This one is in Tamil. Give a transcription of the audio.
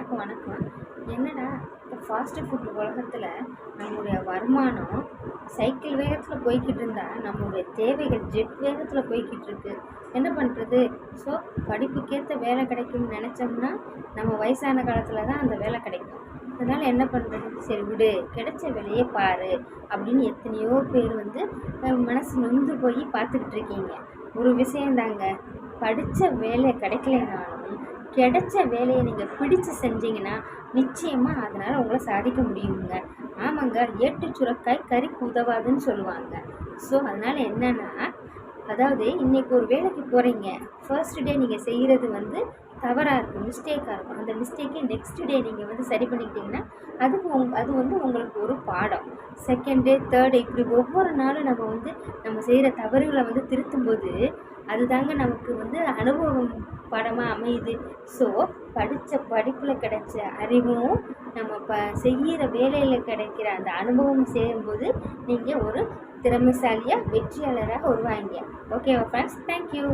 எல்லாருக்கும் வணக்கம். என்னடா இப்போ ஃபாஸ்ட்டு ஃபுட் உலகத்தில் நம்மளுடைய வருமானம் சைக்கிள் வேகத்தில் போய்கிட்டு இருந்தால் நம்மளுடைய தேவைகள் ஜெட் வேகத்தில் போய்கிட்டு இருக்கு. என்ன பண்ணுறது? ஸோ படிப்புக்கேற்ற வேலை கிடைக்கும்னு நினச்சோம்னா நம்ம வயசான காலத்தில் தான் அந்த வேலை கிடைக்கும். அதனால் என்ன பண்ணுறது? சரி விடு, கிடைச்ச வேலையே பாரு அப்படின்னு எத்தனையோ பேர் மனசு நொந்து போய் பார்த்துக்கிட்டு இருக்கீங்க. ஒரு விஷயந்தாங்க, படித்த வேலை கிடைக்கலைனாலும் கிடைச்ச வேலையை நீங்கள் பிடிச்சு செஞ்சீங்கன்னா நிச்சயமாக அதனால் உங்களை சாதிக்க முடியுங்க. ஆமாங்க, ஏட்டு சுரக்காய் கறிக்கு உதவாதுன்னு சொல்லுவாங்க. ஸோ அதனால் என்னென்னா, அதாவது இன்றைக்கி ஒரு வேலைக்கு போகிறீங்க, ஃபர்ஸ்ட் டே நீங்கள் செய்கிறது தவறாக இருக்கும், மிஸ்டேக்காக இருக்கும். அந்த மிஸ்டேக்கை நெக்ஸ்ட் டே நீங்கள் சரி பண்ணிக்கிட்டிங்கன்னா அது உங்களுக்கு ஒரு பாடம். செகண்ட் டே, தேர்ட் டே, இப்படி ஒவ்வொரு நாளும் நம்ம செய்கிற தவறுகளை திருத்தும்போது அதுதாங்க நமக்கு அனுபவம் பாடமாக அமையுது. ஸோ படித்த படிப்பில் கிடைச்ச அறிவும் நம்ம செய்கிற வேலையில் கிடைக்கிற அந்த அனுபவம் சேரும்போது நீங்கள் ஒரு திறமைசாலியாக வெற்றியாளராக வருவாங்க. ஓகேவா ஃப்ரெண்ட்ஸ்? தேங்க்யூ.